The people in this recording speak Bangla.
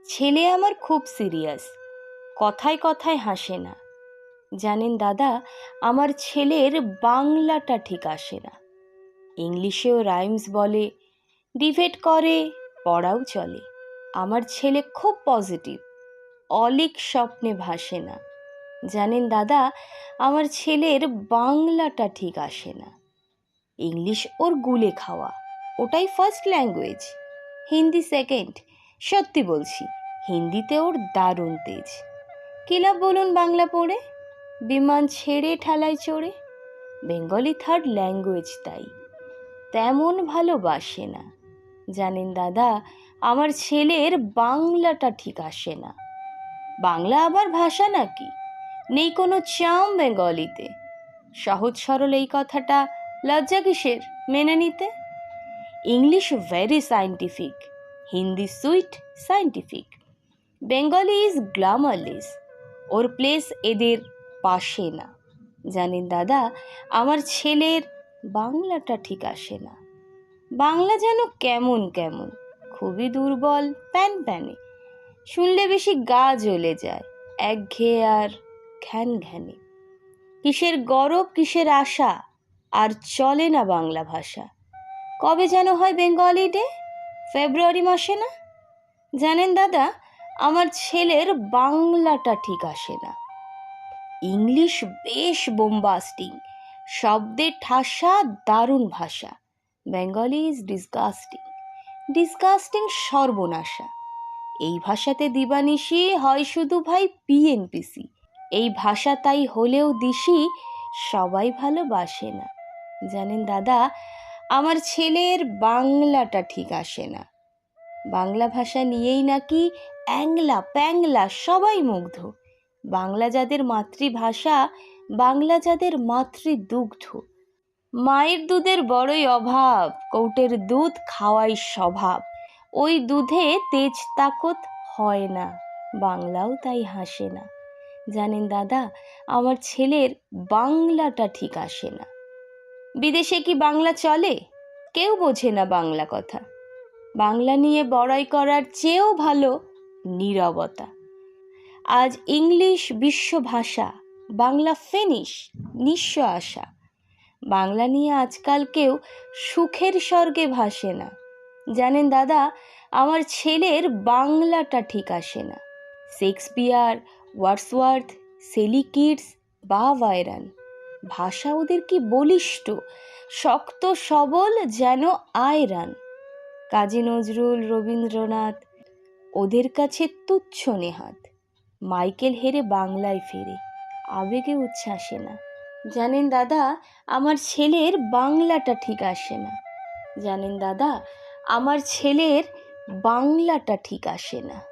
ছেলে আমার খুব সিরিয়াস, কথায় কথায় হাসে না। জানেন দাদা, আমার ছেলের বাংলাটা ঠিক আসে না। ইংলিশেও রাইমস বলে, ডিবেট করে, পড়াও চলে। আমার ছেলে খুব পজিটিভ, অলিক স্বপ্নে ভাসে না। জানেন দাদা, আমার ছেলের বাংলাটা ঠিক আসে না। ইংলিশ ওর গুলে খাওয়া, ওটাই ফার্স্ট ল্যাঙ্গুয়েজ, হিন্দি সেকেন্ড। সত্যি বলছি, হিন্দিতে ওর দারুণ তেজ। কি লাভ বলুন বাংলা পড়ে, বিমান ছেড়ে ঠেলায় চড়ে। বেঙ্গলি থার্ড ল্যাঙ্গুয়েজ, তাই তেমন ভালোবাসে না। জানেন দাদা, আমার ছেলের বাংলাটা ঠিক আসে না। বাংলা আবার ভাষা নাকি? নেই কোনো চাম বেঙ্গলিতে। সহজ সরল এই কথাটা লজ্জা কিসের মেনে নিতে? English very scientific, Hindi sweet scientific, Bengali is glamourless, or place এদের পাশে না। জানেন দাদা, আমার ছেলের বাংলাটা ঠিক আসে না। বাংলা যেন কেমন কেমন, খুবই দুর্বল, প্যান প্যানে। শুনলে বেশি গা জ্বলে যায়, একঘেয়ে আর ঘ্যান ঘ্যানে। কিসের গরব কিসের আশা, আর চলে না বাংলা ভাষা। কবে যেন হয় বেঙ্গলি ডে, ফেব্রুয়ারি মাসে না? জানেন দাদা, আমার ছেলের বাংলাটা ঠিক আসে না। ইংলিশ বেশ বোম্বাস্টিং, শব্দে ঠাসা, দারুণ ভাষা। বেঙ্গলি ইজ ডিসগাস্টিং, ডিসগাস্টিং সর্বনাশা। এই ভাষাতে দিবানিশি হয় শুধু ভাই পিএনপিসি। এই ভাষা তাই হলেও দিশি, সবাই ভালোবাসে না। জানেন দাদা, আমার ছেলের বাংলাটা ঠিক আসে না। বাংলা ভাষা নিয়েই নাকি অ্যাংলা প্যাংলা সবাই মুগ্ধ। বাংলা যাদের মাতৃভাষা, বাংলা যাদের মাতৃদুগ্ধ। মায়ের দুধের বড়ই অভাব, কৌটের দুধ খাওয়াই স্বভাব। ওই দুধে তেজ তাকত হয় না, বাংলাও তাই হাসে না। জানেন দাদা, আমার ছেলের বাংলাটা ঠিক আসে না। বিদেশে কি বাংলা চলে? কেউ বোঝে না বাংলা কথা। বাংলা নিয়ে বড়াই করার চেয়েও ভালো নীরবতা। আজ ইংলিশ বিশ্বভাষা, বাংলা ফিনিশ, নিঃস্ব আশা। বাংলা নিয়ে আজকাল কেউ সুখের স্বর্গে ভাসে না। জানেন দাদা, আমার ছেলের বাংলাটা ঠিক আসে না। শেক্সপিয়ার, ওয়ার্ডসওয়ার্থ, সেলি কিডস বা বাইরন, ভাষা ওদের কি বলিষ্ঠ, শক্ত সবল যেন আয়রন। কাজী নজরুল, রবীন্দ্রনাথ ওদের কাছে তুচ্ছ নেহাত। মাইকেল হেরে বাংলায় ফেরে, আবেগে উচ্ছ্বাসে না। জানেন দাদা, আমার ছেলের বাংলাটা ঠিক আসে না। জানেন দাদা, আমার ছেলের বাংলাটা ঠিক আসে না।